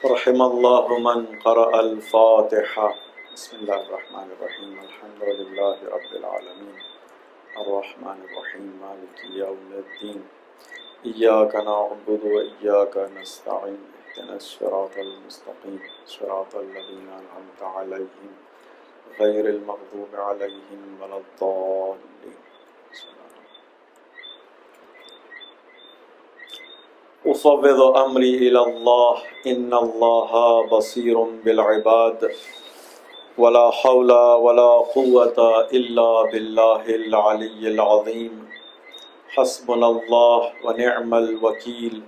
رحم الله من قرأ الفاتحة. بسم الله الرحمن الرحيم. الحمد لله رب العالمين الرحمن الرحيم مالك يوم الدين إياك نعبد وإياك نستعين اهدنا الصراط المستقيم صراط الذين أنعمت عليهم غير المغضوب عليهم ولا الضالين. أفوض أمري إلى الله إن الله بصير بالعباد ولا حول ولا قوة إلا بالله العلي العظيم. حسبنا الله ونعم الوكيل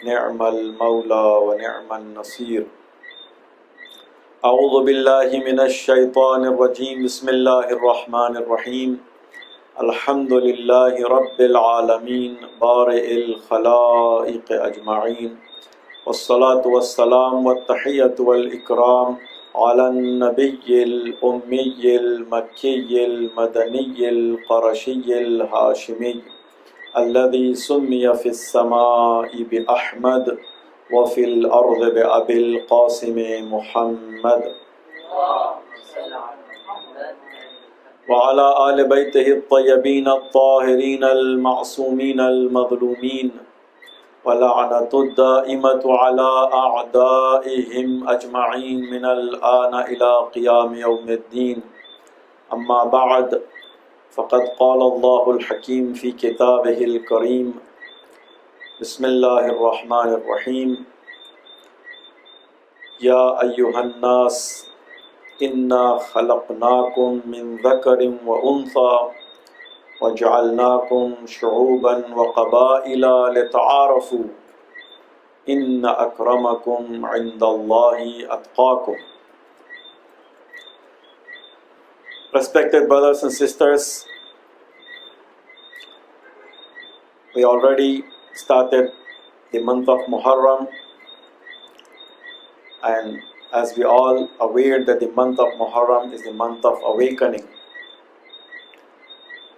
نعم المولى ونعم النصير. أعوذ بالله من الشيطان الرجيم. بسم الله الرحمن الرحيم. الحمد لله رب العالمين بارئ الخلائق أجمعين والصلاة والسلام والتحية والإكرام على النبي الأمي المكي المدني القرشي الهاشمي الذي سمي في السماء بأحمد وفي الأرض بأبي القاسم محمد وعلى آل بيته الطيبين الطاهرين المعصومين المظلومين ولعنة الدائمة على أعدائهم أجمعين من الآن إلى قيام يوم الدين. أما بعد، فقد قال الله الحكيم في كتابه الكريم. بسم الله الرحمن الرحيم. يا أيها الناس إنا خلقناكم من ذكر وأنثى وجعلناكم شعوبا وقبائل لتعارفوا إن أكرمكم عند الله أتقاكم. Respected brothers and sisters, we already started the month of Muharram, and as we all aware that the month of Muharram is the month of awakening,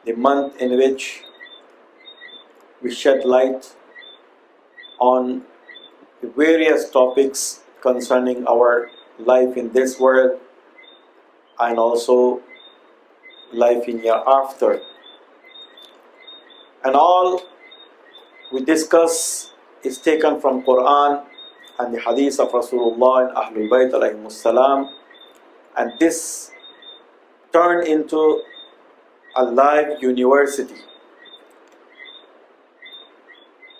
the month in which we shed light on the various topics concerning our life in this world and also life in hereafter. And all we discuss is taken from Quran and the hadith of Rasulullah and Ahlul Bayt alayhimus salam, and this turned into a live university.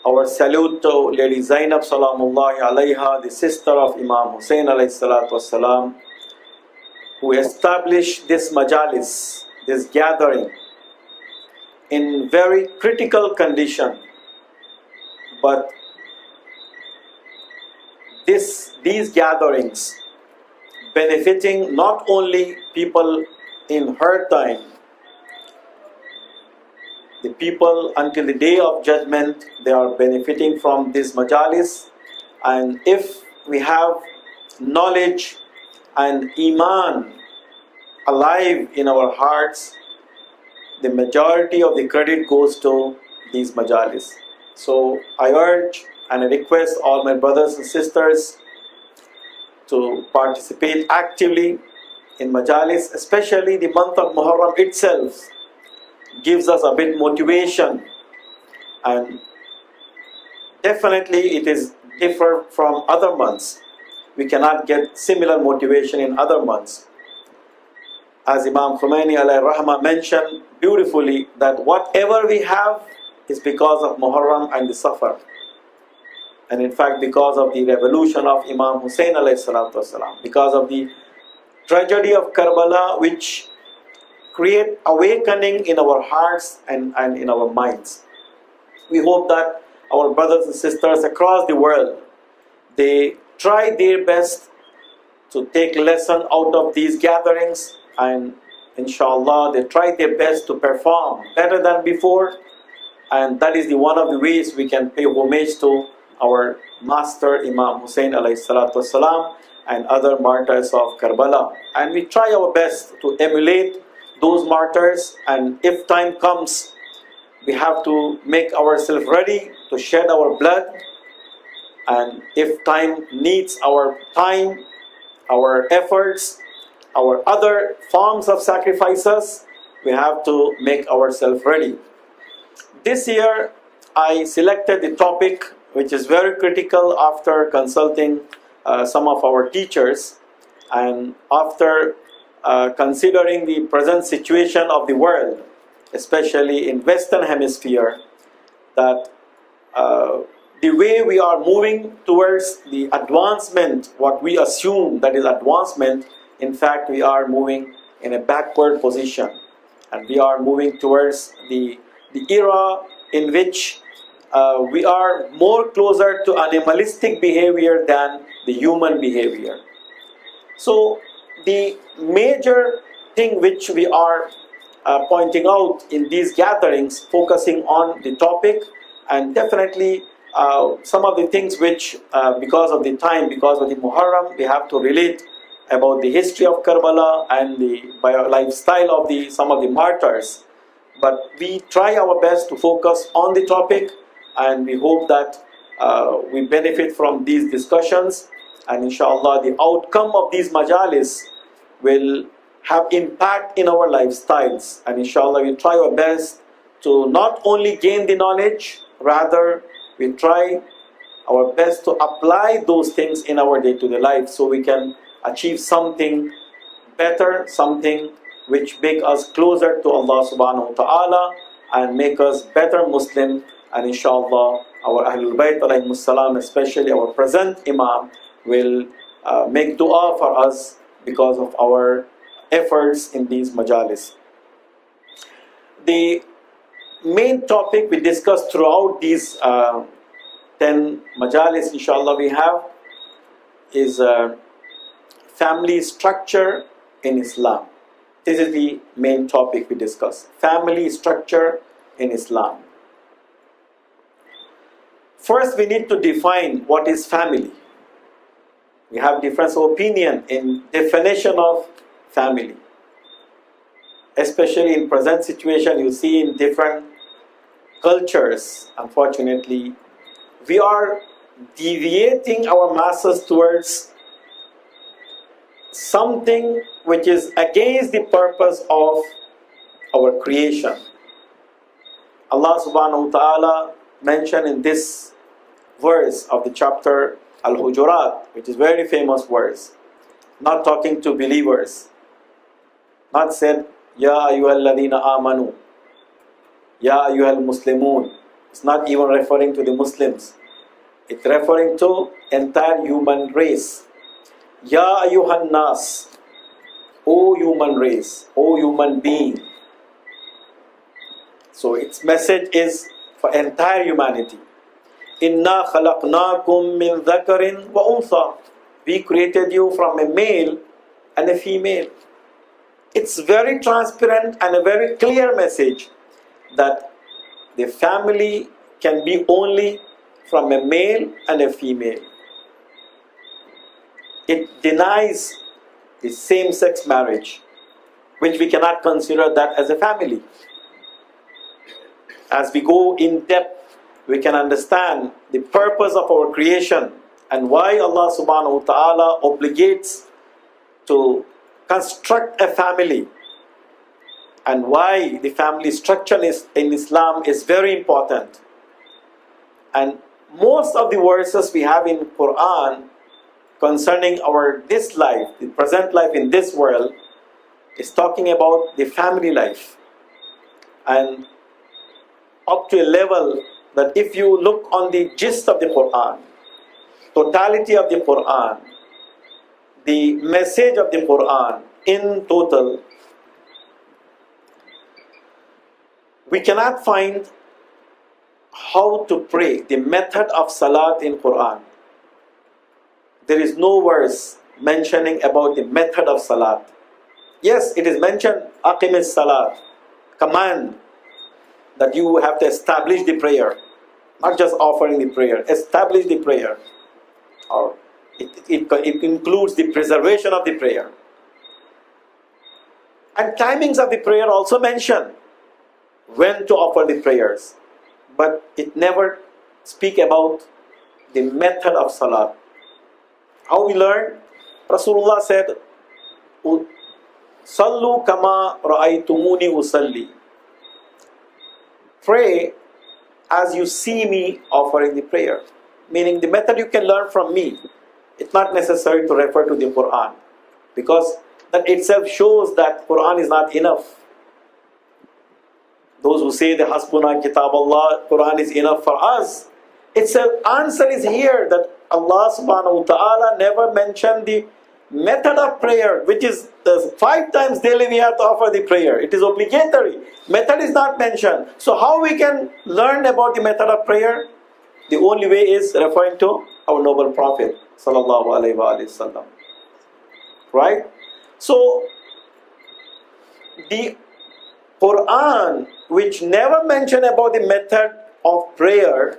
Our salute to Lady Zainab salamullahi alayha, the sister of Imam Hussein alayhi salatu wassalam, who established this majalis, this gathering, in very critical condition, but these gatherings benefiting not only people in her time, the people until the day of judgment, they are benefiting from this majalis. And if we have knowledge and iman alive in our hearts, the majority of the credit goes to these majalis. So I urge and I request all my brothers and sisters to participate actively in majalis, especially the month of Muharram itself gives us a bit motivation, and definitely it is different from other months. We cannot get similar motivation in other months. As Imam Khomeini alayhi rahmah mentioned beautifully, that whatever we have is because of Muharram and the Safar. And in fact, because of the revolution of Imam Hussein alayhi salatu wasalam, because of the tragedy of Karbala, which create awakening in our hearts and in our minds. We hope that our brothers and sisters across the world, they try their best to take lesson out of these gatherings, and inshallah they try their best to perform better than before, and that is one of the ways we can pay homage to our master Imam Hussein alayhi salatu wasalam and other martyrs of Karbala. And we try our best to emulate those martyrs, and if time comes we have to make ourselves ready to shed our blood, and if time needs our time, our efforts, our other forms of sacrifices, we have to make ourselves ready. This year I selected the topic which is very critical after consulting some of our teachers, and after considering the present situation of the world, especially in Western Hemisphere, that the way we are moving towards the advancement, what we assume that is advancement, in fact we are moving in a backward position, and we are moving towards the era in which we are more closer to animalistic behavior than the human behavior. So the major thing which we are pointing out in these gatherings, focusing on the topic, and definitely some of the things which because of the time, because of the Muharram, we have to relate about the history of Karbala and the lifestyle of some of the martyrs. But we try our best to focus on the topic, and we hope that we benefit from these discussions, and inshallah the outcome of these majalis will have impact in our lifestyles, and inshallah we try our best to not only gain the knowledge, rather we try our best to apply those things in our day-to-day life, so we can achieve something better, something which make us closer to Allah subhanahu wa ta'ala and make us better Muslim. And inshallah our Ahlul Bayt alayhimus salam, especially our present Imam, will make dua for us because of our efforts in these majalis. The main topic we discussed throughout these 10 majalis, inshallah, we have is family structure in Islam. This is the main topic we discuss. Family structure in Islam. First, we need to define what is family. We have difference of opinion in definition of family. Especially in present situation, you see in different cultures, unfortunately, we are deviating our masses towards something which is against the purpose of our creation. Allah subhanahu wa ta'ala mentioned in this verse of the chapter Al-Hujurat, which is very famous verse, not talking to believers, not said Ya ayyuhalladhina amanu, Ya ayyuhal muslimun. It's not even referring to the Muslims. It's referring to entire human race. Ya ayyuhan nas, O human race, O human being. So its message is for entire humanity. Inna khalaqnakum min dhakarin wa untha. We created you from a male and a female. It's very transparent and a very clear message that the family can be only from a male and a female. It denies the same-sex marriage, which we cannot consider that as a family. As we go in depth, we can understand the purpose of our creation and why Allah subhanahu wa ta'ala obligates to construct a family, and why the family structure in Islam is very important. And most of the verses we have in Quran concerning this life, the present life in this world, is talking about the family life, and up to a level that if you look on the gist of the Quran, totality of the Quran, the message of the Quran in total, we cannot find how to pray, the method of salat in Quran. There is no verse mentioning about the method of salat. Yes, it is mentioned, aqimis salat, command that you have to establish the prayer, not just offering the prayer, establish the prayer. Or it includes the preservation of the prayer. And timings of the prayer also mentioned. when to offer the prayers, but it never speak about the method of salat. How we learn? Rasulullah said, Sallu kama ra'aytumuni usalli. Pray as you see me offering the prayer. Meaning the method you can learn from me. It's not necessary to refer to the Quran, because that itself shows that Quran is not enough. Those who say the Hasbuna Kitab Allah, Quran is enough for us. Its answer is here, that Allah subhanahu wa ta'ala never mentioned the method of prayer, which is the 5 times daily we have to offer the prayer. It is obligatory. Method is not mentioned. So how we can learn about the method of prayer? The only way is referring to our noble Prophet sallallahu alaihi wasallam. Right? So the Quran, which never mentioned about the method of prayer,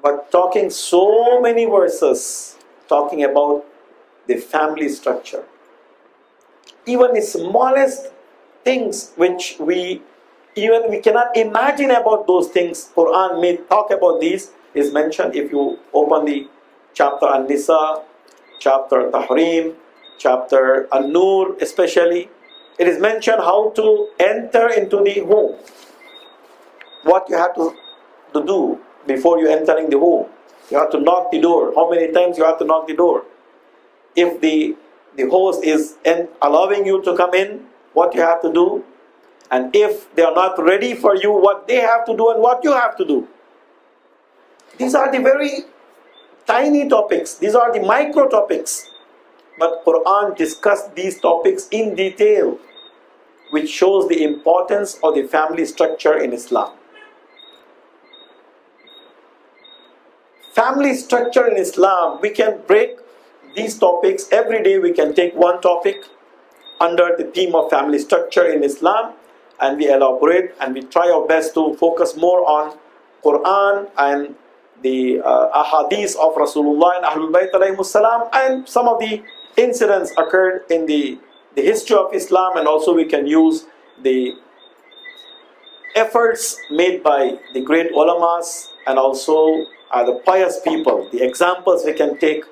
but talking so many verses talking about the family structure. Even the smallest things which we cannot imagine about those things, Quran may talk about these, is mentioned. If you open the chapter An-Nisa, chapter Tahrim, chapter An-Nur especially, it is mentioned how to enter into the home. What you have to do before you entering the home. You have to knock the door. How many times you have to knock the door? If the host is allowing you to come in, what you have to do? And if they are not ready for you, what they have to do and what you have to do. These are the very tiny topics. These are the micro topics. But Quran discussed these topics in detail, which shows the importance of the family structure in Islam. Family structure in Islam, we can break these topics. Every day we can take one topic under the theme of family structure in Islam, and we elaborate and we try our best to focus more on Quran and the ahadith of Rasulullah and Ahlul Bayt alayhimus salam, and some of the incidents occurred in the history of Islam, and also we can use the efforts made by the great ulamas and also the pious people, the examples we can take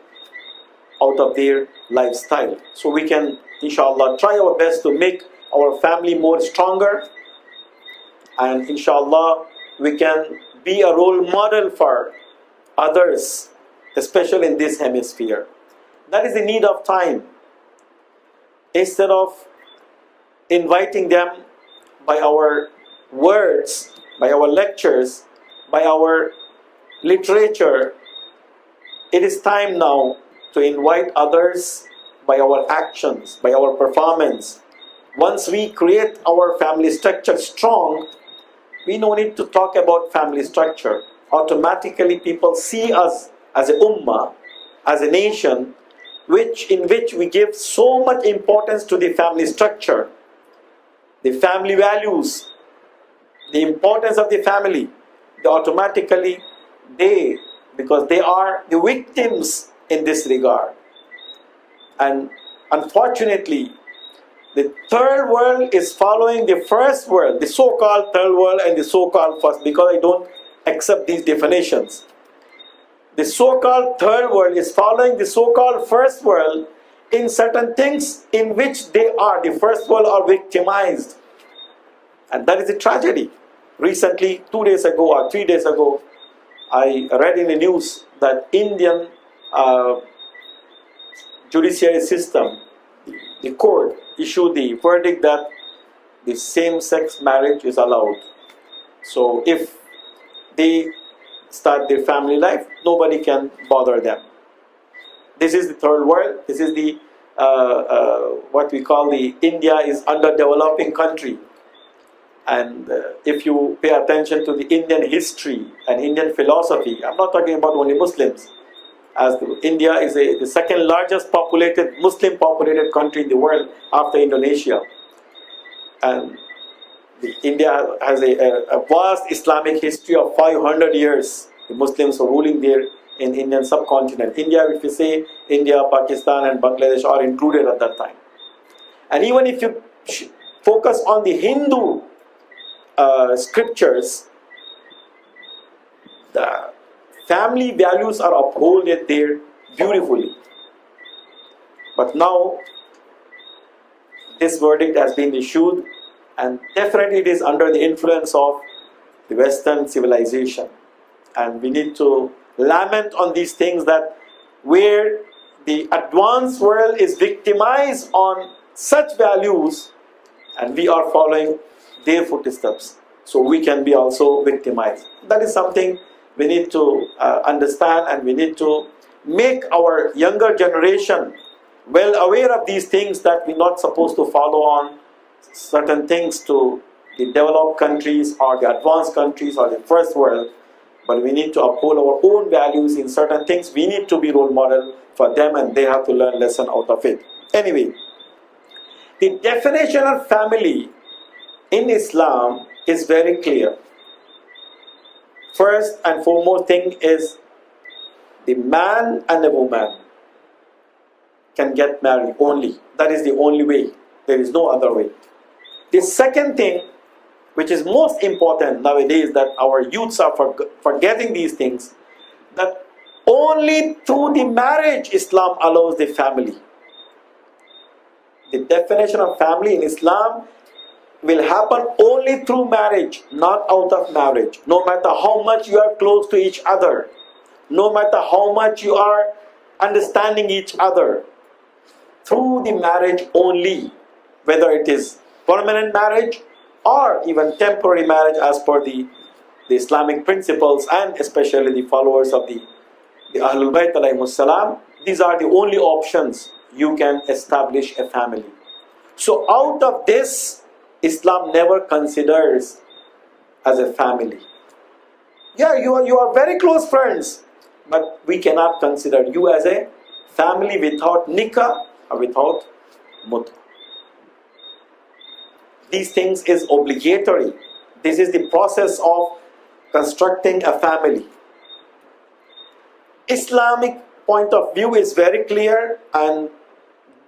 out of their lifestyle. So we can, inshallah, try our best to make our family more stronger, and inshallah we can be a role model for others, especially in this hemisphere. That is the need of time. Instead of inviting them by our words, by our lectures, by our literature, it is time now to invite others by our actions, by our performance. Once we create our family structure strong, we no need to talk about family structure. Automatically people see us as a ummah, as a nation, in which we give so much importance to the family structure, the family values, the importance of the family. Automatically because they are the victims in this regard. And unfortunately, the third world is following the first world, the so-called third world and the so-called first, because I don't accept these definitions. The so-called third world is following the so-called first world in certain things in which the first world are victimized. And that is a tragedy. Recently, 2 days ago or 3 days ago, I read in the news that Indian judiciary system, the court, issued the verdict that the same-sex marriage is allowed. So if they start their family life, nobody can bother them. This is the third world. This is the what we call the India is underdeveloping country. And if you pay attention to the Indian history and Indian philosophy, I'm not talking about only Muslims, as India is the second largest Muslim populated country in the world after Indonesia. And India has a vast Islamic history of 500 years. The Muslims were ruling there in the Indian subcontinent. India, if you say India, Pakistan and Bangladesh are included at that time. And even if you focus on the Hindu scriptures, the family values are upholded there beautifully. But now this verdict has been issued, and definitely it is under the influence of the Western civilization. And we need to lament on these things, that where the advanced world is victimized on such values, and we are following their footsteps, so we can be also victimized. That is something we need to understand, and we need to make our younger generation well aware of these things, that we're not supposed to follow on certain things to the developed countries or the advanced countries or the first world, but we need to uphold our own values in certain things. We need to be role model for them, and they have to learn lesson out of it. Anyway, the definition of family in Islam is very clear. First and foremost thing is, the man and the woman can get married only. That is the only way. There is no other way. The second thing, which is most important nowadays, that our youths are forgetting these things, that only through the marriage Islam allows the family. The definition of family in Islam will happen only through marriage, not out of marriage. No matter how much you are close to each other, no matter how much you are understanding each other, through the marriage only, whether it is permanent marriage or even temporary marriage as per the Islamic principles, and especially the followers of the Ahlul Bayt alayhimus salam. These are the only options you can establish a family. So out of this, Islam never considers as a family. Yeah, you are very close friends, but we cannot consider you as a family without nikah or without mut. These things is obligatory. This is the process of constructing a family. Islamic point of view is very clear, and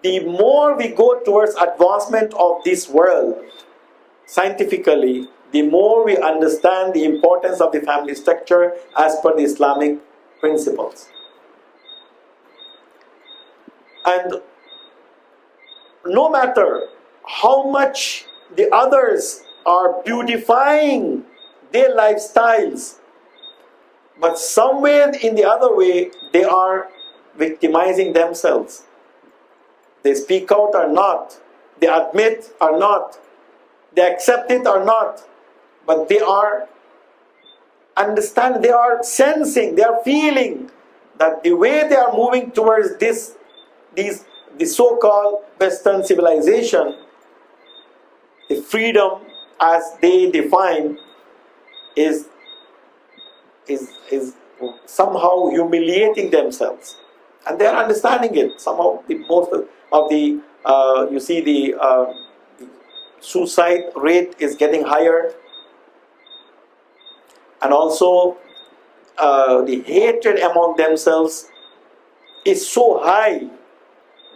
the more we go towards advancement of this world scientifically, the more we understand the importance of the family structure as per the Islamic principles. And no matter how much the others are beautifying their lifestyles, but somewhere in the other way they are victimizing themselves. They speak out or not, they admit or not, they accept it or not, but they are understanding, they are sensing, they are feeling that the way they are moving towards the so-called Western civilization, the freedom as they define is somehow humiliating themselves, and they are understanding it. Somehow the most of the you see the suicide rate is getting higher, and also the hatred among themselves is so high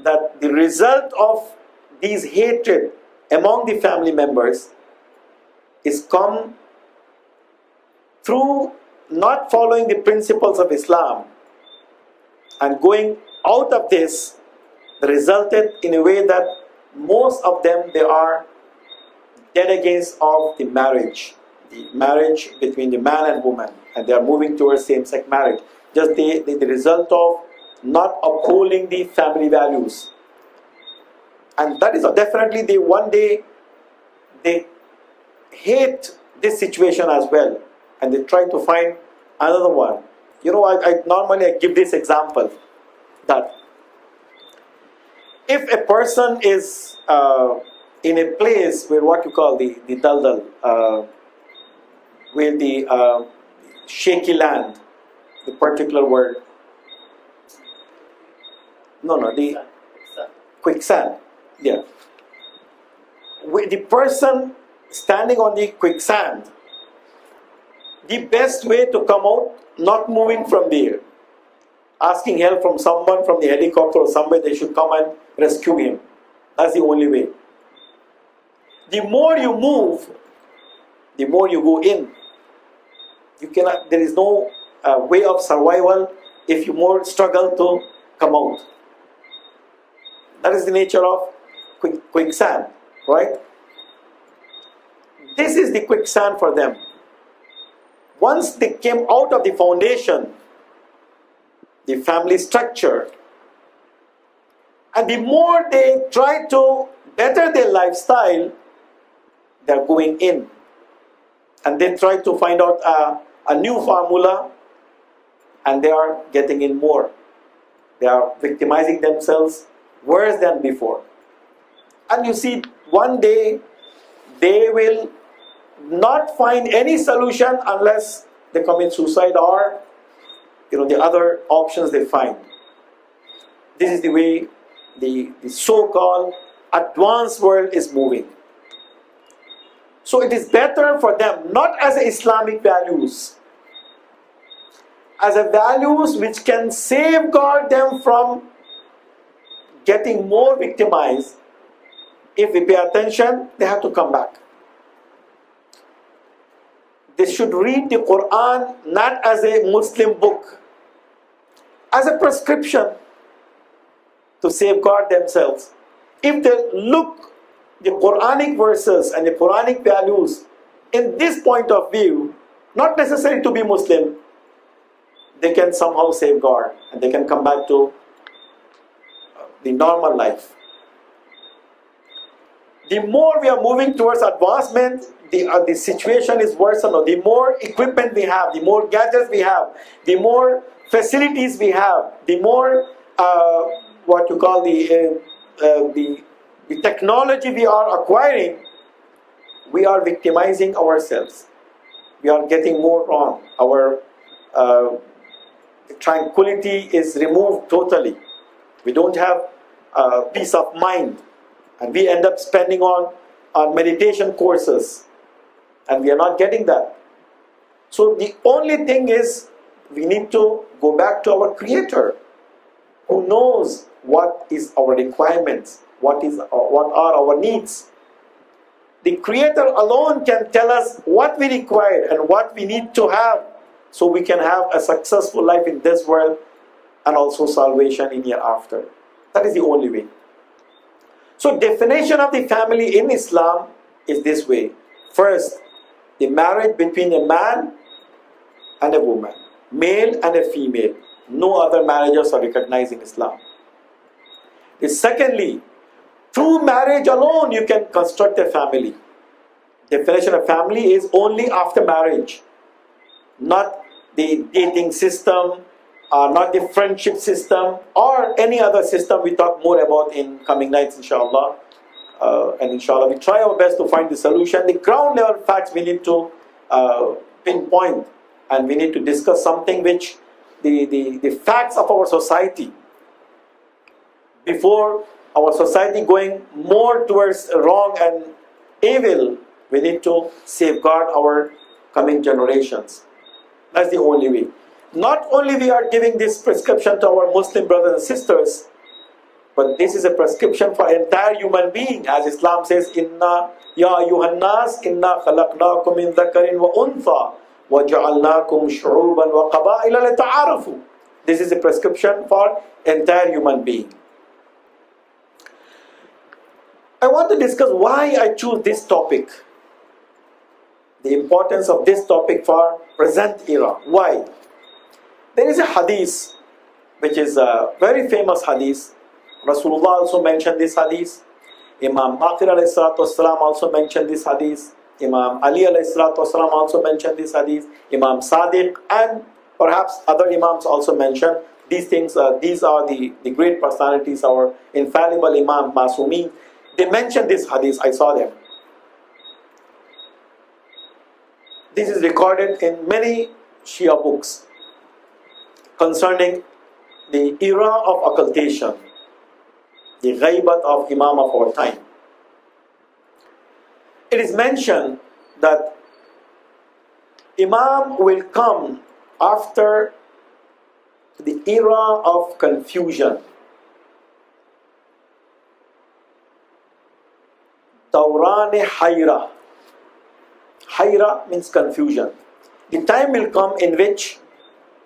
that the result of these hatred among the family members is come through not following the principles of Islam, and going out of this resulted in a way that most of them, they are dead against of the marriage between the man and woman, and they are moving towards same-sex marriage. Just the result of not upholding the family values. And that is definitely one day they hate this situation as well, and they try to find another one. You know, I normally give this example, that if a person is in a place where what you call the daldal, where the shaky land, the particular word, the quicksand, yeah. With the person standing on the quicksand, the best way to come out, not moving from there, asking help from someone, from the helicopter or somewhere, they should come and rescue him. That's the only way. The more you move, the more you go in. You cannot. There is no way of survival if you more struggle to come out. That is the nature of quicksand, right? This is the quicksand for them. Once they came out of the foundation, the family structure, and the more they try to better their lifestyle, they're going in. And they try to find out a new formula, and they are getting in more. They are victimizing themselves worse than before. And you see, one day they will not find any solution unless they commit suicide or the other options they find. This is the way the so-called advanced world is moving. So it is better for them, not as Islamic values, as a values which can safeguard them from getting more victimized. If we pay attention, they have to come back. They should read the Quran not as a Muslim book, as a prescription to safeguard themselves. If they look the Quranic verses and the Quranic values in this point of view, not necessary to be Muslim, they can somehow safeguard and they can come back to the normal life. The more we are moving towards advancement, the situation is worse. The more equipment we have, the more gadgets we have, the more facilities we have, the more what you call the technology we are acquiring, we are victimizing ourselves. We are getting more wrong. Our tranquility is removed totally. We don't have peace of mind. And we end up spending on meditation courses. And we are not getting that. So the only thing is, we need to go back to our Creator, who knows what is our requirements, what are our needs. The Creator alone can tell us what we require and what we need to have, so we can have a successful life in this world and also salvation in hereafter. That is the only way. So definition of the family in Islam is this way. First, the marriage between a man and a woman, male and a female. No other marriages are recognized in Islam. Secondly, through marriage alone you can construct a family. Definition of family is only after marriage, not the dating system, not the friendship system, or any other system we talk more about in coming nights, inshallah. And inshallah, we try our best to find the solution. The ground level facts we need to pinpoint, and we need to discuss something which the facts of our society, before our society going more towards wrong and evil, we need to safeguard our coming generations. That's the only way. Not only we are giving this prescription to our Muslim brothers and sisters, but this is a prescription for entire human being. As Islam says, Inna ya ayyuhan nas inna khalaqnakum min dhakarin wa untha wa ja'alnakum shu'uban wa qaba'ila lita'arafu. This is a prescription for entire human being. I want to discuss why I choose this topic. The importance of this topic for present era. Why? There is a hadith which is a very famous hadith. Rasulullah also mentioned this hadith. Imam Baqir alayhi salatu wasalam also mentioned this hadith. Imam Ali alayhi salatu wasalam also mentioned this hadith. Imam Sadiq and perhaps other Imams also mentioned these things. These are the great personalities, our infallible Imam Masumi. They mentioned this hadith. I saw them. This is recorded in many Shia books concerning the era of occultation, the ghaibat of Imam of our time. It is mentioned that Imam will come after the era of confusion, Dawran Hayra. Hayra means confusion. The time will come in which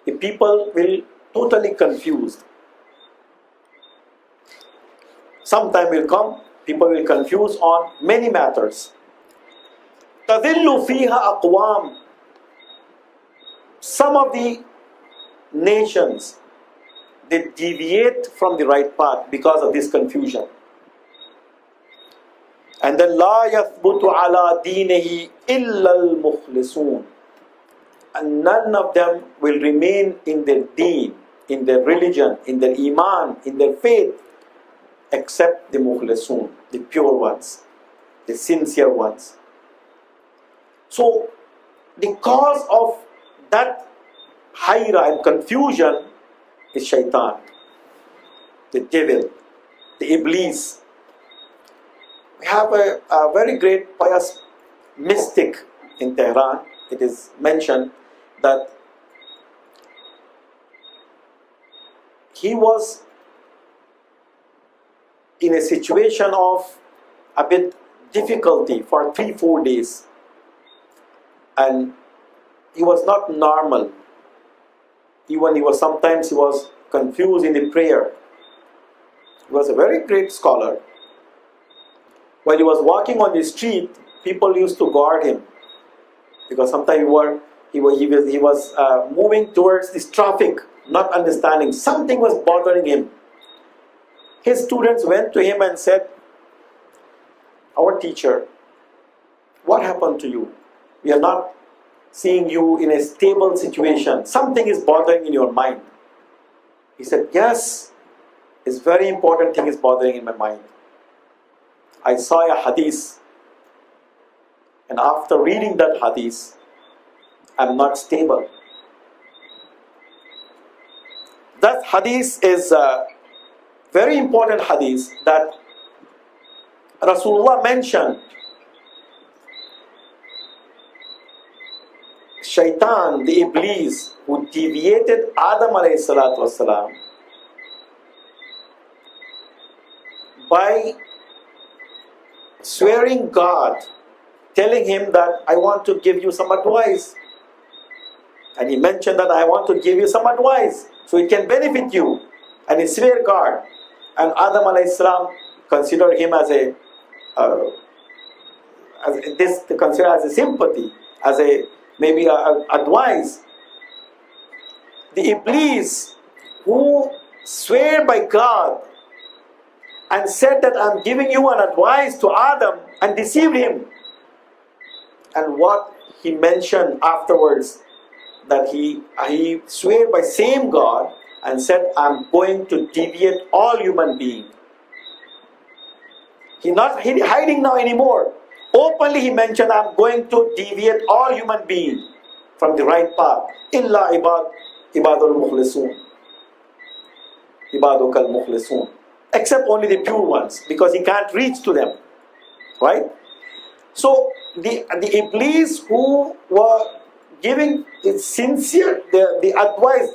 the people will totally confused. Some time will come, people will confuse on many matters. تَذِلُّ فِيهَا أَقْوَامٌ. Some of the nations, they deviate from the right path because of this confusion. And then لَا يَثْبُتُ عَلَى دِينِهِ إِلَّا الْمُخْلِصُونَ. And none of them will remain in their deen, in their religion, in their iman, in their faith, except the mukhlisun, the pure ones, the sincere ones. So, the cause of that hayra and confusion is shaitan, the devil, the iblis. We have a very great pious mystic in Tehran. It is mentioned that he was in a situation of a bit difficulty for 3-4 days, and he was not normal. Even sometimes he was confused in the prayer. He was a very great scholar. While he was walking on the street, people used to guard him, because sometimes he was moving towards this traffic, not understanding. Something was bothering him. His students went to him and said, "Our teacher, what happened to you? We are not seeing you in a stable situation. Something is bothering in your mind." He said, "Yes, it's very important thing is bothering in my mind. I saw a hadith, and after reading that hadith, I'm not stable." That hadith is a very important hadith that Rasulullah mentioned. Shaitan, the Iblis, who deviated Adam alayhi salatu wasalam by swearing God, telling him that I want to give you some advice. And he mentioned that I want to give you some advice so it can benefit you. And he swear God. And Adam alayhi salam considered him as a sympathy, as a maybe a advice. The Iblis who swear by God and said that I'm giving you an advice to Adam and deceived him. And what he mentioned afterwards, that he swear by same God and said, I'm going to deviate all human beings. He's not hiding now anymore. Openly he mentioned, I'm going to deviate all human beings from the right path. Illa ibadul mukhlisun. Ibadukal mukhlisun. Except only the pure ones, because he can't reach to them. Right? So the Iblis who were giving the advice,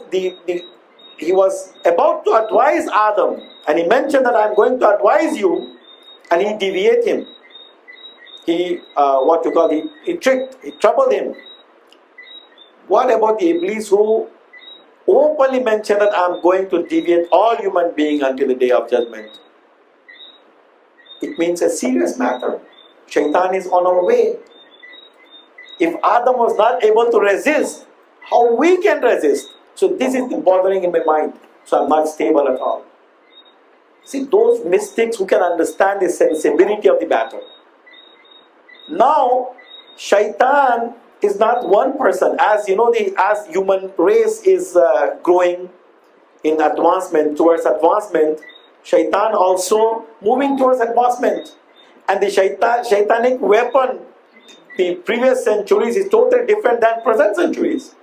he was about to advise Adam, and he mentioned that I'm going to advise you, and he deviated him. He tricked, he troubled him. What about the Iblis who openly mentioned that I'm going to deviate all human beings until the day of judgment? It means a serious matter. Shaitan is on our way. If Adam was not able to resist, how we can resist? So this is bothering in my mind. So I'm not stable at all. See, those mystics who can understand the sensibility of the matter. Now, Shaitan is not one person. As you know, as human race is growing in advancement, towards advancement, Shaitan also moving towards advancement. And the Shaitanic weapon, the previous centuries, is totally different than present centuries.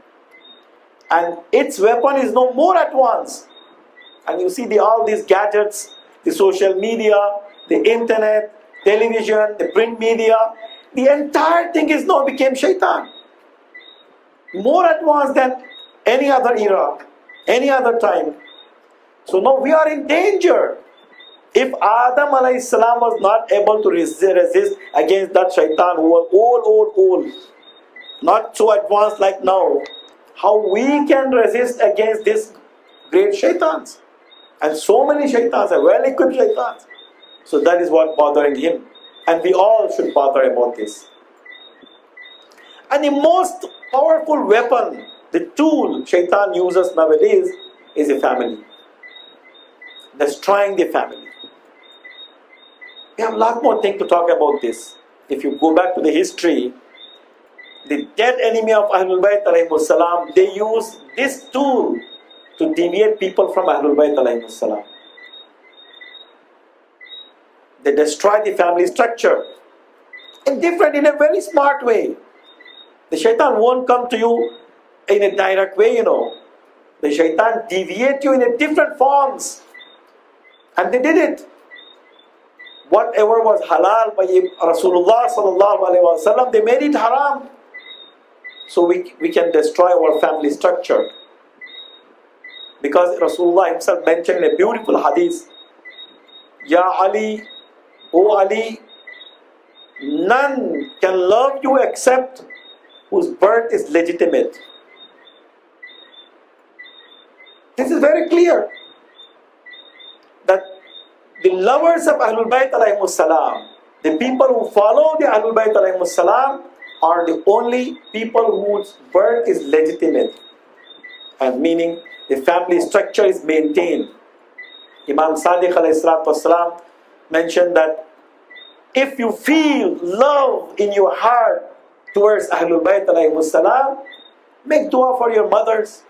And its weapon is no more advanced. And you see all these gadgets, the social media, the internet, television, the print media, the entire thing is now became Shaitan. More advanced than any other era, any other time. So now we are in danger. If Adam alayhi salam was not able to resist against that Shaitan who was old, not so advanced like now, how we can resist against this great shaitans. And so many shaitans are well-equipped shaitans. So that is what bothering him. And we all should bother about this. And the most powerful weapon, the tool shaitan uses nowadays is the family. Destroying the family. We have a lot more things to talk about this. If you go back to the history, the dead enemy of Ahlul Bayt alayhimus salam, they use this tool to deviate people from Ahlul Bayt alayhimus salam. They destroy the family structure in a very smart way. The shaitan won't come to you in a direct way, The shaitan deviate you in a different forms. And they did it. Whatever was halal by Rasulullah sallallahu alaihi wasallam, they made it haram. So we can destroy our family structure. Because Rasulullah himself mentioned in a beautiful hadith, Ya Ali, O Ali, none can love you except whose birth is legitimate. This is very clear. That the lovers of Ahlul Bayt alayhimus salam, the people who follow the Ahlul Bayt alayhimus salam, are the only people whose birth is legitimate. And meaning the family structure is maintained. Imam Sadiq alayhi salatu wasalam mentioned that if you feel love in your heart towards Ahlul Bayt alayhimus salam, make dua for your mothers.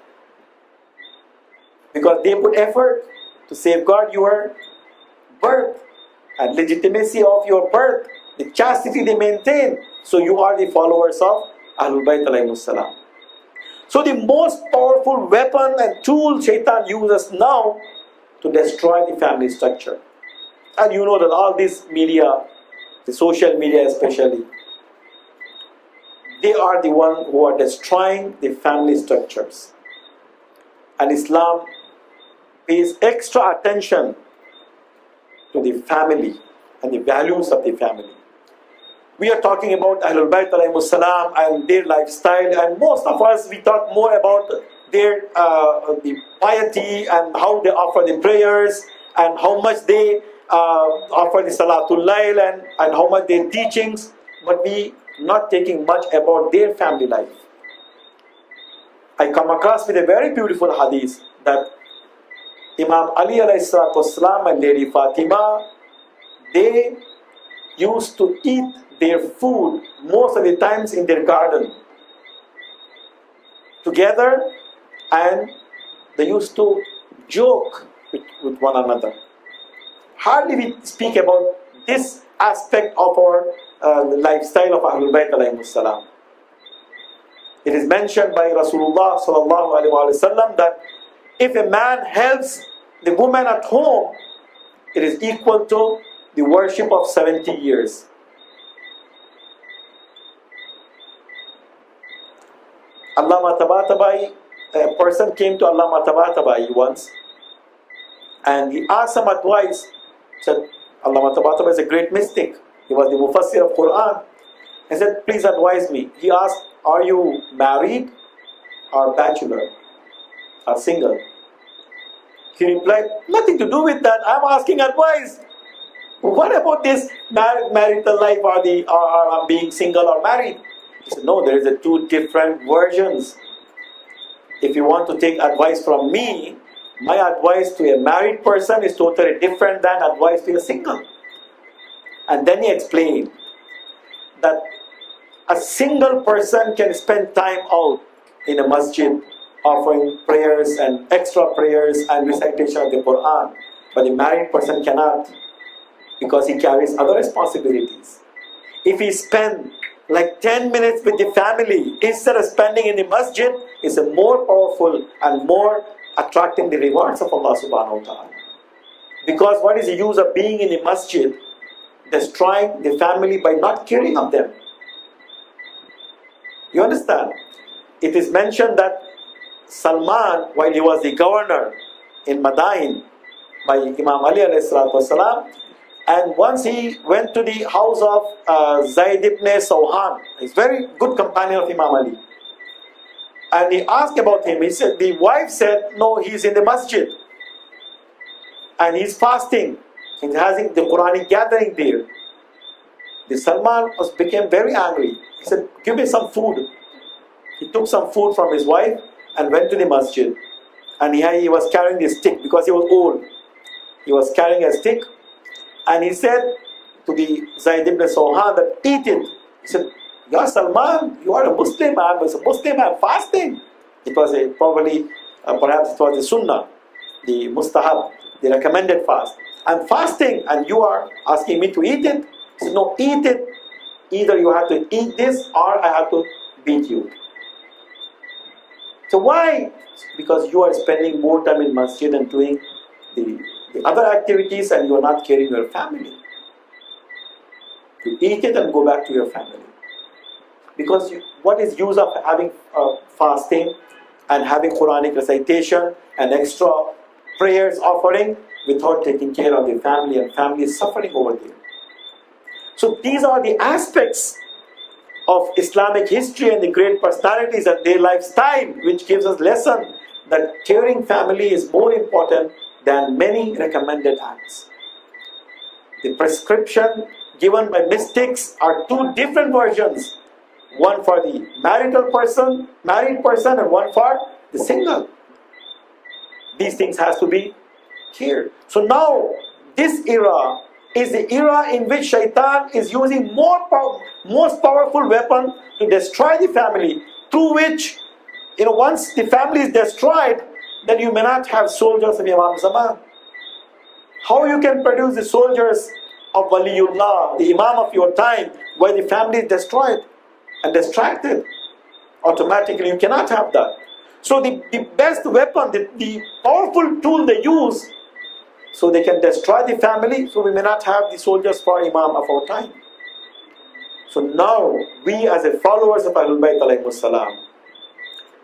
Because they put effort to safeguard your birth and legitimacy of your birth, the chastity they maintain. So you are the followers of Ahlul Bayt alayhimus salam. So the most powerful weapon and tool shaitan uses now to destroy the family structure. And you know that all this media, the social media especially, they are the ones who are destroying the family structures. And Islam pays extra attention to the family and the values of the family. We are talking about Ahlul Bayt alayhimus salam and their lifestyle, and most of us, we talk more about their the piety and how they offer the prayers and how much they offer the Salatul Layl and how much their teachings, but we not taking much about their family life. I come across with a very beautiful hadith that Imam Ali alayhi salatu wasalam and Lady Fatima, they used to eat their food most of the times in their garden together, and they used to joke with one another. Hardly we speak about this aspect of our lifestyle of Ahlul Bayt alayhimus salam. It is mentioned by Rasulullah sallallahu alaihi wasallam that if a man helps the woman at home, it is equal to the worship of 70 years. Allama Tabatabai, a person came to Allama Tabatabai once and he asked some advice. He said, Allama Tabatabai is a great mystic. He was the Mufassir of Quran. He said, please advise me. He asked, are you married or bachelor or single? He replied, nothing to do with that. I'm asking advice. What about this marital life or being single or married? He said, no, there is two different versions. If you want to take advice from me, my advice to a married person is totally different than advice to a single. And then he explained that a single person can spend time out in a masjid offering prayers and extra prayers and recitation of the Quran. But a married person cannot, because he carries other responsibilities. If he spends like 10 minutes with the family instead of spending in the masjid, it's a more powerful and more attracting the rewards of Allah subhanahu wa ta'ala. Because what is the use of being in the masjid, destroying the family by not caring of them? You understand? It is mentioned that Salman, while he was the governor in Madain by Imam Ali alayhi salatu wasalam, And once he went to the house of Zayd ibn Sawhan, he's a very good companion of Imam Ali. And he asked about him. He said, the wife said, no, he's in the masjid. And he's fasting. He's having the Quranic gathering there. The Salman became very angry. He said, give me some food. He took some food from his wife and went to the masjid. And he was carrying the stick because he was old. He was carrying a stick. And he said to the Zayd ibn Sawhan that, eat it. He said, Ya Salman, you are a Muslim. I was a Muslim, I'm fasting. It was perhaps it was the Sunnah, the Mustahab, the recommended fast. I'm fasting and you are asking me to eat it? He said, no, eat it. Either you have to eat this or I have to beat you. So why? Because you are spending more time in masjid and doing the other activities and you are not caring for your family. You eat it and go back to your family. Because what is use of having fasting and having Quranic recitation and extra prayers offering without taking care of the family, and family is suffering over there. So these are the aspects of Islamic history and the great personalities and their lifestyle, which gives us lesson that caring family is more important than many recommended acts. The prescription given by mystics are two different versions. One for the married person and one for the single. These things has to be cared. So now this era is the era in which Shaitan is using most powerful weapon to destroy the family, through which, once the family is destroyed, then you may not have soldiers of Imam Zaman. How you can produce the soldiers of Waliullah, the Imam of your time, where the family is destroyed and distracted? Automatically you cannot have that. So the best weapon, the powerful tool they use, so they can destroy the family, so we may not have the soldiers for Imam of our time. So now, we as the followers of Ahlul Bayt alayhimus salam,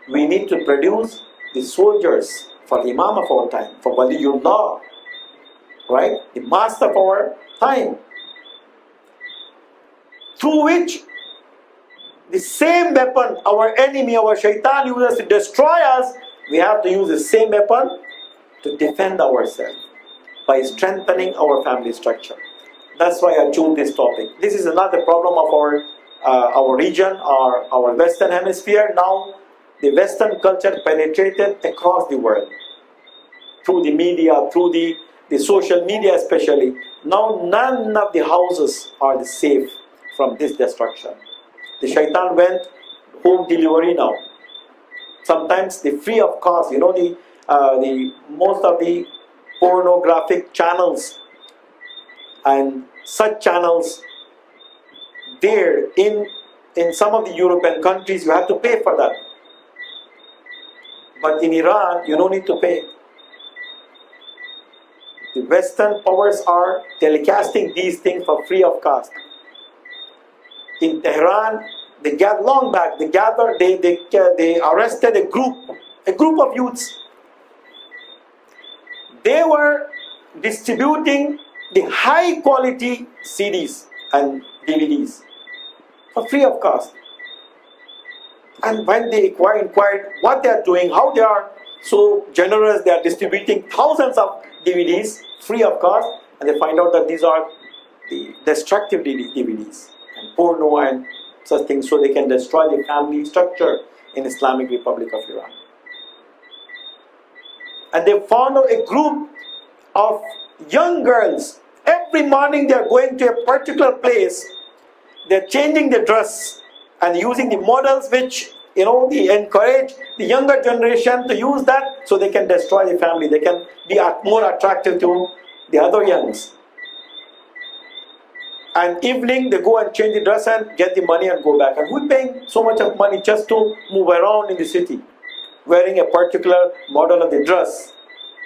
we need to produce the soldiers for Imam of our time, for Waliullah, right? The master of our time. Through which the same weapon our enemy, our Shaitan uses to destroy us, we have to use the same weapon to defend ourselves by strengthening our family structure. That's why I chose this topic. This is another problem of our region, our Western Hemisphere. Now, the Western culture penetrated across the world through the media, through the social media especially. Now, none of the houses are safe from this destruction. The Shaitan went home delivery now. Sometimes the free of cost. The most of the pornographic channels and such channels there in some of the European countries, you have to pay for that. But in Iran, you don't need to pay. The Western powers are telecasting these things for free of cost. In Tehran, long back, they arrested a group of youths. They were distributing the high quality CDs and DVDs for free of cost. And when they inquired what they are doing, how they are so generous, they are distributing thousands of DVDs free of cost, and they find out that these are the destructive DVDs and porno and such things, so they can destroy the family structure in Islamic Republic of Iran. And they found out a group of young girls. Every morning they are going to a particular place. They are changing their dress and using the models which they encourage the younger generation to use that, so they can destroy the family. They can be more attractive to the other youngs. And evening they go and change the dress and get the money and go back. And who's paying so much of money just to move around in the city, wearing a particular model of the dress,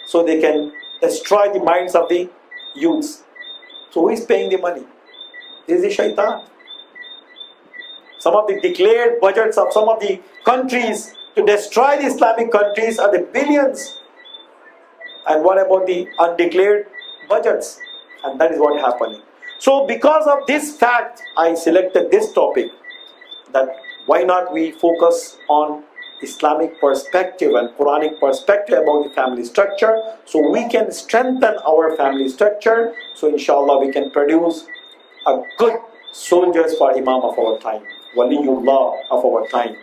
so they can destroy the minds of the youths? So who is paying the money? This is the Shaitan. Some of the declared budgets of some of the countries to destroy the Islamic countries are the billions. And what about the undeclared budgets? And that is what happening. So because of this fact, I selected this topic, that why not we focus on Islamic perspective and Quranic perspective about the family structure, so we can strengthen our family structure, so inshallah we can produce a good soldiers for Imam of our time, Waliullah of our time.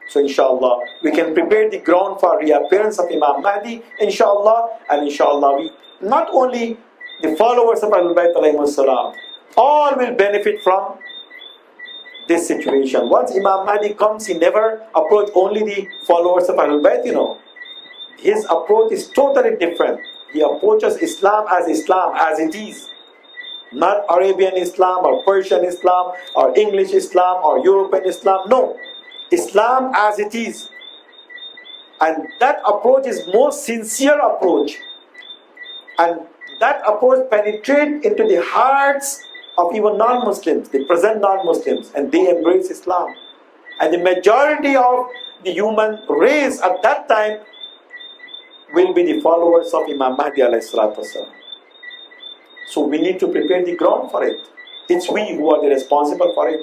So inshallah we can prepare the ground for reappearance of Imam Mahdi, inshallah, and inshallah we, not only the followers of Ahlul Bayt alayhimus salam, all will benefit from this situation. Once Imam Mahdi comes, he never approach only the followers of Ahlul Bayt, His approach is totally different. He approaches Islam as it is. Not Arabian Islam or Persian Islam or English Islam or European Islam. No. Islam as it is. And that approach is most sincere approach. And that approach penetrates into the hearts of even non-Muslims, the present non-Muslims, and they embrace Islam. And the majority of the human race at that time will be the followers of Imam Mahdi alayhi salatu wasalam. So we need to prepare the ground for it. It's we who are the responsible for it.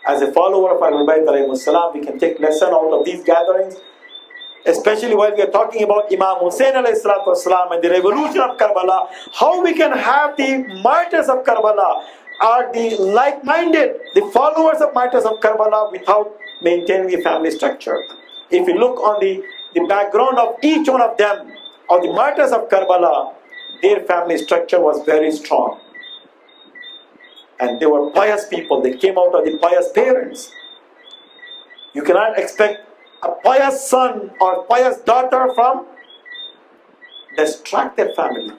As a follower of Ahlul Bayt alayhimus salam, we can take lesson out of these gatherings, especially while we are talking about Imam Hussein alayhi salatu wasalam and the revolution of Karbala. How we can have the martyrs of Karbala are the like-minded, the followers of martyrs of Karbala, without maintaining the family structure. If you look on the background of each one of them, of the martyrs of Karbala, their family structure was very strong. And they were pious people. They came out of the pious parents. You cannot expect a pious son or pious daughter from distracted family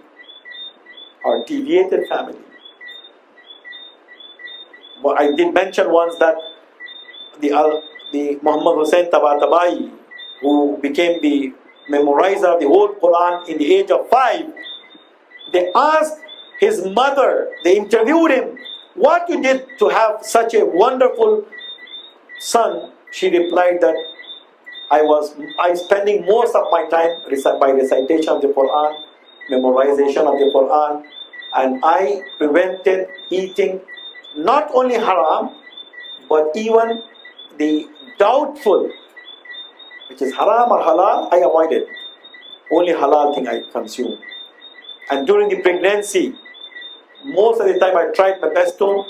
or deviated family. But I did mention once that the Muhammad Hussain Tabatabai, who became the memorizer of the whole Quran in the age of 5, they asked his mother, they interviewed him, what you did to have such a wonderful son? She replied that I spending most of my time by recitation of the Quran, memorization of the Quran, and I prevented eating not only haram, but even the doubtful, which is haram or halal, I avoided. Only halal thing I consume. And during the pregnancy, most of the time I tried my best to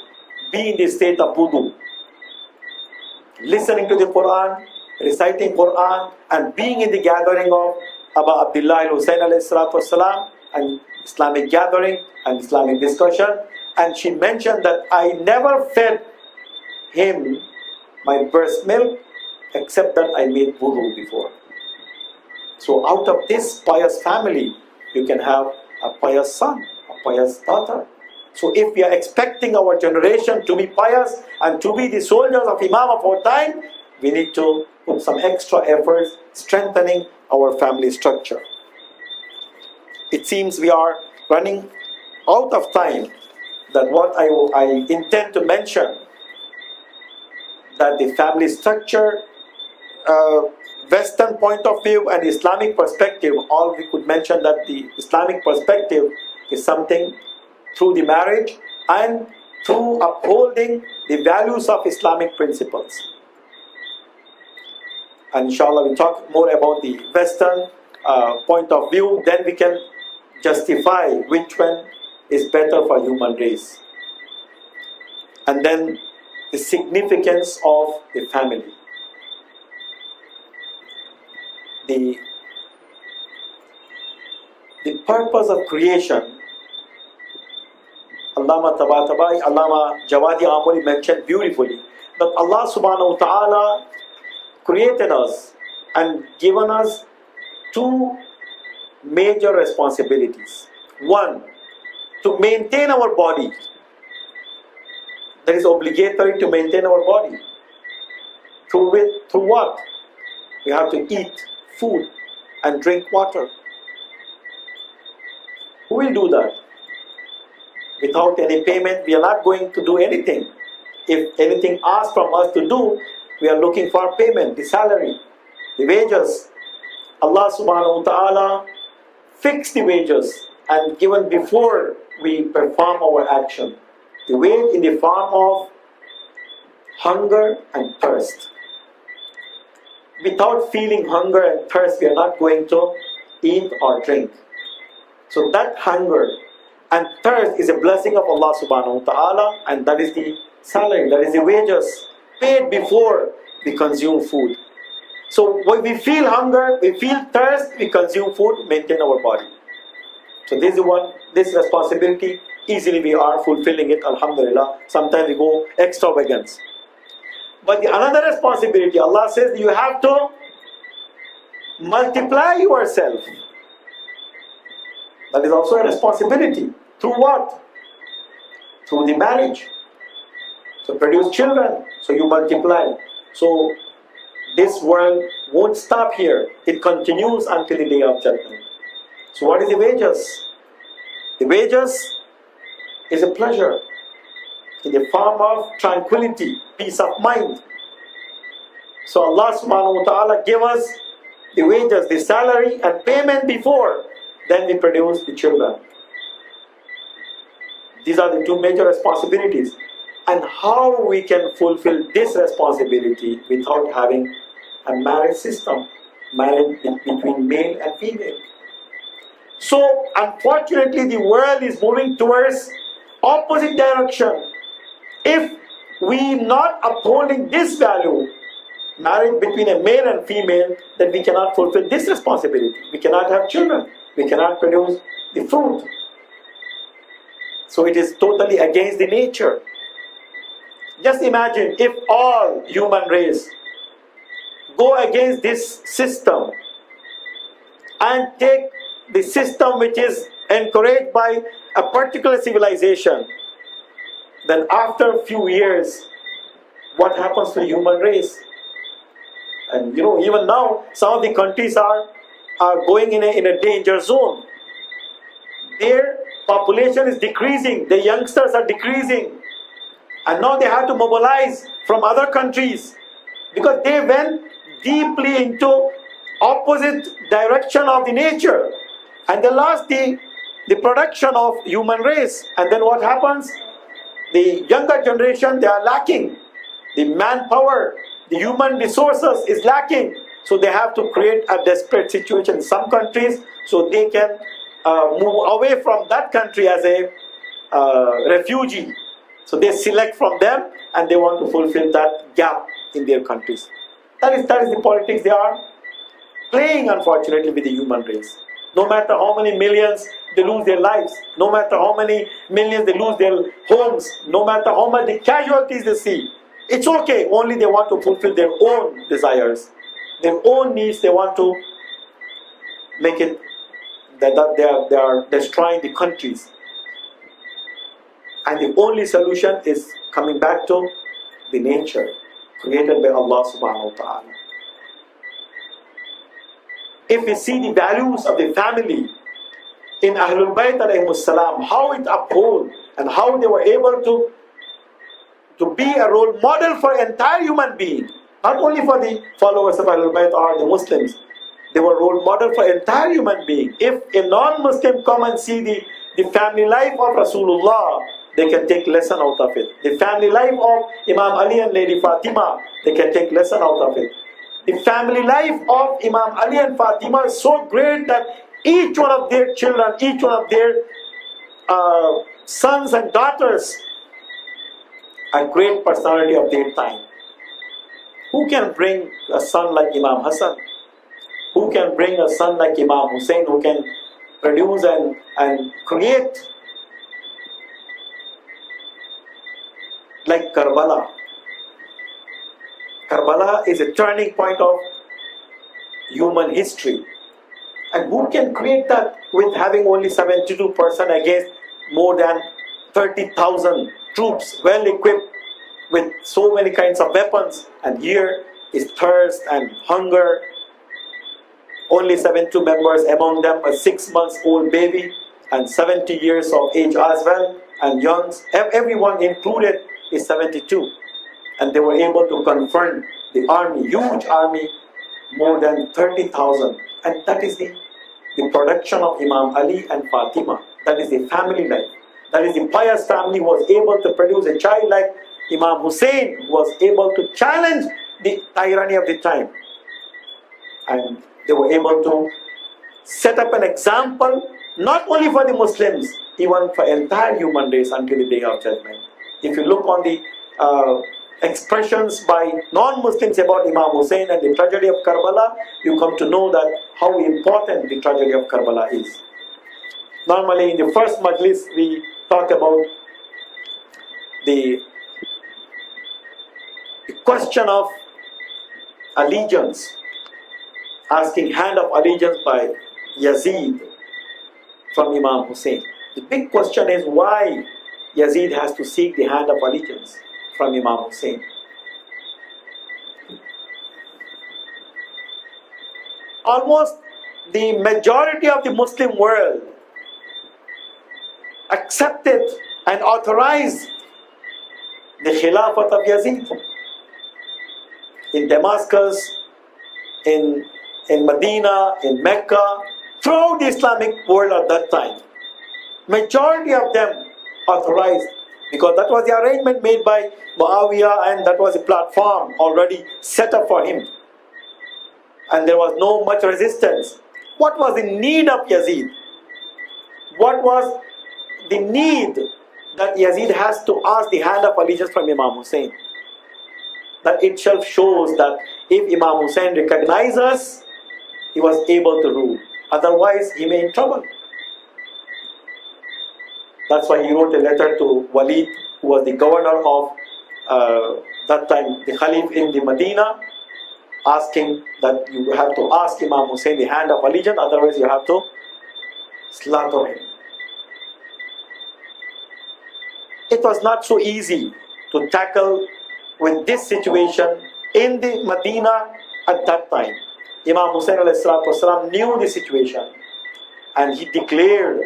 be in the state of wudu, listening to the Quran, reciting Quran, and being in the gathering of Aba Abdullah al-Hussein alayhi salatu wasalam, and Islamic gathering and Islamic discussion. And she mentioned that I never fed him my breast milk except that I made wudu before. So out of this pious family, you can have a pious son, a pious daughter. So if we are expecting our generation to be pious and to be the soldiers of Imam of our time, we need to put some extra efforts strengthening our family structure. It seems we are running out of time. That what I intend to mention, that the family structure, Western point of view and Islamic perspective, all we could mention that the Islamic perspective is something through the marriage and through upholding the values of Islamic principles. And inshallah we talk more about the Western point of view, then we can justify which one is better for human race. And then the significance of the family. The purpose of creation, Allama Tabatabai, Allama Jawadi Amuli mentioned beautifully, that Allah subhanahu wa ta'ala created us and given us two major responsibilities. One, to maintain our body. That is obligatory to maintain our body. Through what? We have to eat food and drink water. Who will do that? Without any payment, we are not going to do anything. If anything asked from us to do, we are looking for payment, the salary, the wages. Allah subhanahu wa ta'ala fixed the wages and given before we perform our action. The wage in the form of hunger and thirst. Without feeling hunger and thirst, we are not going to eat or drink. So that hunger and thirst is a blessing of Allah subhanahu wa ta'ala, and that is the salary, that is the wages paid before we consume food. So when we feel hunger, we feel thirst, we consume food, maintain our body. So this responsibility, easily we are fulfilling it, alhamdulillah. Sometimes we go extravagance. But the another responsibility, Allah says you have to multiply yourself. That is also a responsibility. Through what? Through the marriage. So produce children, so you multiply. So this world won't stop here. It continues until the day of judgment. So what is the wages? The wages is a pleasure in the form of tranquility, peace of mind. So Allah subhanahu wa ta'ala gave us the wages, the salary and payment before, then we produce the children. These are the two major responsibilities. And how we can fulfill this responsibility without having a marriage system, marriage between male and female. So unfortunately the world is moving towards opposite direction. If we not upholding this value, marriage between a male and female, then we cannot fulfill this responsibility. We cannot have children. We cannot produce the fruit. So it is totally against the nature. Just imagine if all human race go against this system and take the system which is encouraged by a particular civilization, then after a few years, what happens to the human race? And even now, some of the countries are going in a danger zone. Their population is decreasing, the youngsters are decreasing. And now they have to mobilize from other countries because they went deeply into opposite direction of the nature. And they lost the production of human race. And then what happens? The younger generation, they are lacking. The manpower, the human resources is lacking. So they have to create a desperate situation in some countries so they can move away from that country as a refugee. So they select from them and they want to fulfill that gap in their countries. That is the politics they are playing, unfortunately, with the human race. No matter how many millions they lose their lives, no matter how many millions they lose their homes, no matter how much the casualties they see, it's okay, only they want to fulfill their own desires, their own needs. They want to make it that they are destroying the countries. And the only solution is coming back to the nature created by Allah subhanahu wa ta'ala. If we see the values of the family in Ahlul Bayt alayhimus salam, how it uphold and how they were able to be a role model for entire human being, not only for the followers of Ahlul Bayt or the Muslims, they were role model for entire human being. If a non-Muslim come and see the family life of Rasulullah, they can take lesson out of it. The family life of Imam Ali and Lady Fatima, they can take lesson out of it. The family life of Imam Ali and Fatima is so great that each one of their children, each one of their sons and daughters, a great personality of their time. Who can bring a son like Imam Hassan? Who can bring a son like Imam Hussein, who can produce and create like Karbala? Karbala is a turning point of human history. And who can create that with having only 72% against more than 30,000 troops, well equipped with so many kinds of weapons? And here is thirst and hunger. Only 72 members, among them a 6-month-old baby and 70 years of age as well, and youngs. Everyone included is 72. And they were able to confront the army, huge army, more than 30,000. And that is the production of Imam Ali and Fatima. That is the family life. That is, the pious family was able to produce a child like Imam Hussein, who was able to challenge the tyranny of the time. And they were able to set up an example, not only for the Muslims, even for entire human race until the day of judgment. If you look on the expressions by non-Muslims about Imam Hussein and the tragedy of Karbala, you come to know that how important the tragedy of Karbala is. Normally in the first majlis we talk about the question of allegiance, asking hand of allegiance by Yazid from Imam Hussein. The big question is why Yazid has to seek the hand of allegiance from Imam Hussein. Almost the majority of the Muslim world accepted and authorized the Khilafat of Yazid. In Damascus, in Medina, in Mecca, throughout the Islamic world at that time, majority of them authorized, because that was the arrangement made by Muawiyah, and that was a platform already set up for him. And there was no much resistance. What was the need of Yazid? What was the need that Yazid has to ask the hand of allegiance from Imam Hussein? That itself shows that if Imam Hussein recognizes, he was able to rule. Otherwise, he may be in trouble. That's why he wrote a letter to Walid, who was the governor of that time, the Khalif in the Medina, asking that you have to ask Imam Hussein the hand of allegiance, otherwise you have to slaughter him. It was not so easy to tackle with this situation in the Medina at that time. Imam Hussein ﷺ knew the situation, and he declared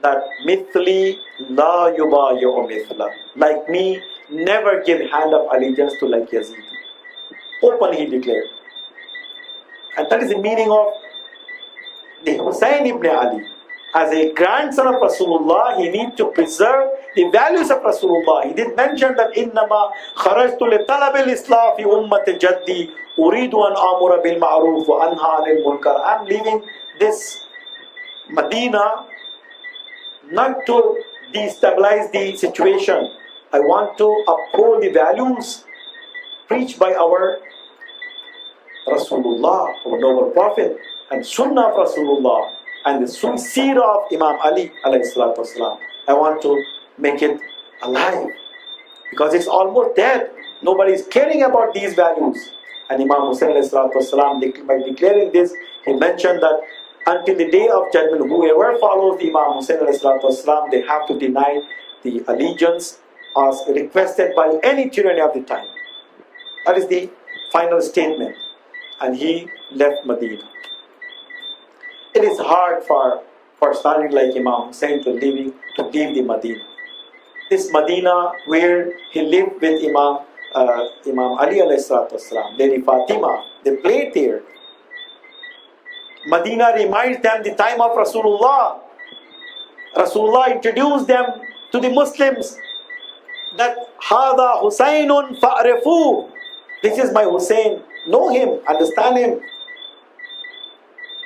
that mithli la yubayu mithla, like me, never give hand of allegiance to like Yazid. Openly he declared. And that is the meaning of the Hussein ibn Ali. As a grandson of Rasulullah, he needs to preserve the values of Rasulullah. He did mention that إِنَّمَا خَرَجْتُ لِطَلَبِ الْإِصْلَاحِ فِي أُمَّةِ جَدِّي أُرِيدُ أَنْ آمُرَ بِالْمَعْرُوفِ وَأَنْهَى عَنِ الْمُنْكَرِ. I'm leaving this Medina not to destabilize the situation. I want to uphold the values preached by our Rasulullah, our noble Prophet, and Sunnah of Rasulullah, and the Seerah of Imam Ali alayhi salatu wasalam. I want to make it alive, because it's almost dead. Nobody is caring about these values. And Imam Hussein alayhi salatu wasalam, by declaring this, he mentioned that until the day of judgment, whoever follows the Imam Hussein alayhi salatu wasalam, they have to deny the allegiance as requested by any tyranny of the time. That is the final statement. And he left Medina. It is hard for personality like Imam Hussein to leave the Medina. This Medina where he lived with Imam Ali alayhi salatu wasalam, Lady Fatima, they played there. Medina reminds them the time of Rasulullah. Rasulullah introduced them to the Muslims that Hada Husaynun fa'rifu. This is my Hussein. Know him, understand him.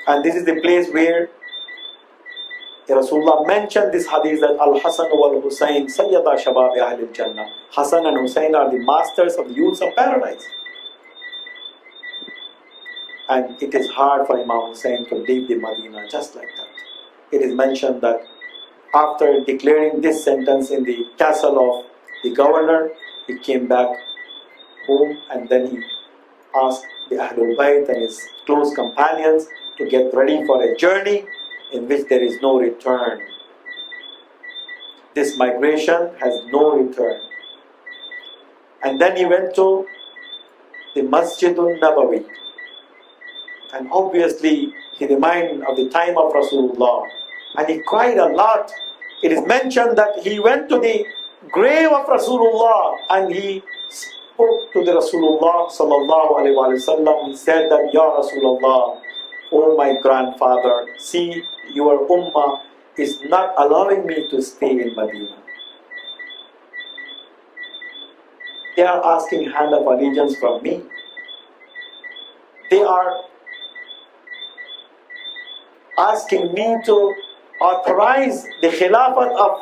And this is the place where Rasulullah mentioned this hadith that Al-Hasan wal-Husayn Sayyada Shabab Ahlul Jannah. Hasan and Hussein are the masters of the youths of paradise. And it is hard for Imam Hussein to leave the Medina just like that. It is mentioned that after declaring this sentence in the castle of the governor, he came back home, and then he asked the Ahlul Bayt and his close companions to get ready for a journey in which there is no return. This migration has no return. And then he went to the Masjidun Nabawi. And obviously he reminded of the time of Rasulullah. And he cried a lot. It is mentioned that he went to the grave of Rasulullah and he spoke to the Rasulullah sallallahu alaihi wasallam. He said that, Ya Rasulullah, oh my grandfather, see your ummah is not allowing me to stay in Medina. They are asking hand of allegiance from me. They are asking me to authorize the Khilafat of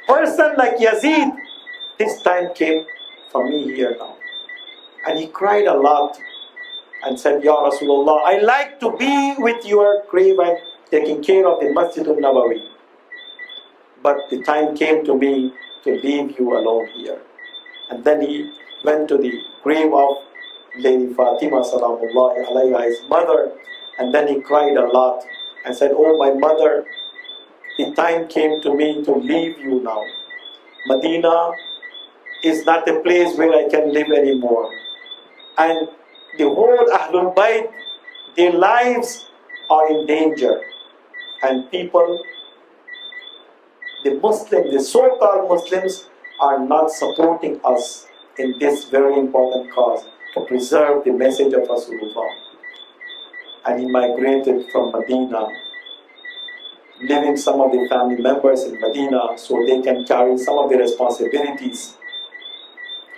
person like Yazid. This time came for me here now. And he cried a lot and said, Ya Rasulullah, I like to be with your grave and taking care of the Masjid al-Nabawi. But the time came to me to leave you alone here. And then he went to the grave of Lady Fatima salamullahi alayha, his mother, and then he cried a lot and said, oh my mother, the time came to me to leave you now. Medina is not a place where I can live anymore. And the whole Ahlul Bayt, their lives are in danger. And people, the Muslims, the so-called Muslims, are not supporting us in this very important cause to preserve the message of Rasulullah. And he migrated from Medina, leaving some of the family members in Medina so they can carry some of the responsibilities.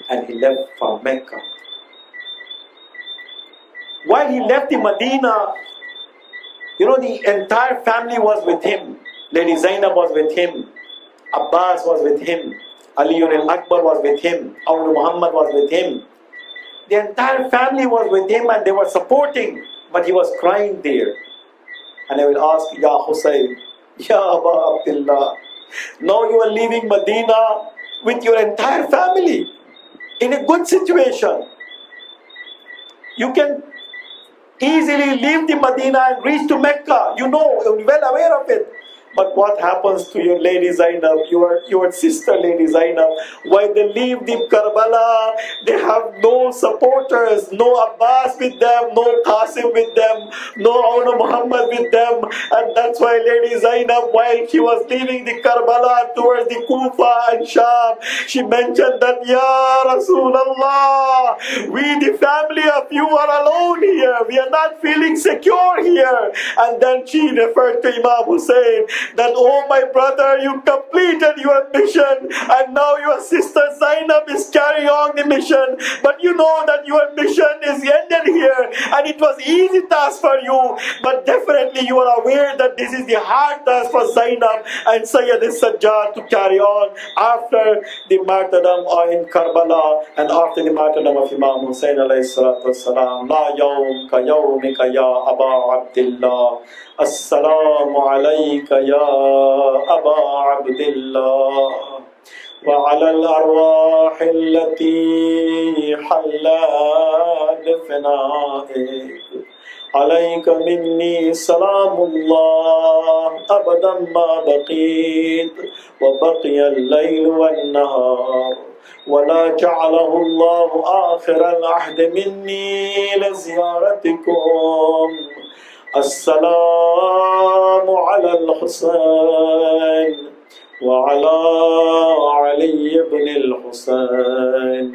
And he left for Mecca. While he left in Medina, the entire family was with him. Lady Zainab was with him. Abbas was with him. Ali al-Akbar was with him. Awnu Muhammad was with him. The entire family was with him and they were supporting. But he was crying there. And I will ask, Ya Hussein, Ya Aba Abdullah, now you are leaving Medina with your entire family in a good situation. You can easily leave the Medina and reach to Mecca. You're well aware of it. But what happens to your Lady Zainab, your sister Lady Zainab? Why they leave the Karbala? They have no supporters, no Abbas with them, no Qasim with them, no Awna Muhammad with them. And that's why Lady Zainab, while she was leaving the Karbala towards the Kufa and Sham, she mentioned that, Ya Rasulullah, we the family of you are alone here. We are not feeling secure here. And then she referred to Imam Hussein, that, oh my brother, you completed your mission and now your sister Zainab is carrying on the mission, but you know that your mission is ended here and it was easy task for you, but definitely you are aware that this is the hard task for Zainab and Sayyid al-Sajjad to carry on after the martyrdom in Karbala and after the martyrdom of Imam Hussein alayhi salatu wassalam. La yawm ka yawmika ya Aba Abdullah. Assalamu alayka ya Aba Abdullah wa ala al-arwah allati hallat fina'ik alayka minni salamullah abadan ma baqit wa baqiya al-layl wan-nahar ولا جعله الله آخر العهد مني لزيارتكم السلام على الحسين وعلى علي بن الحسين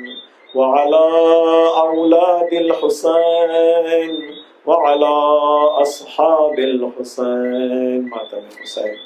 وعلى أولاد الحسين وعلى أصحاب الحسين. مات الحسين.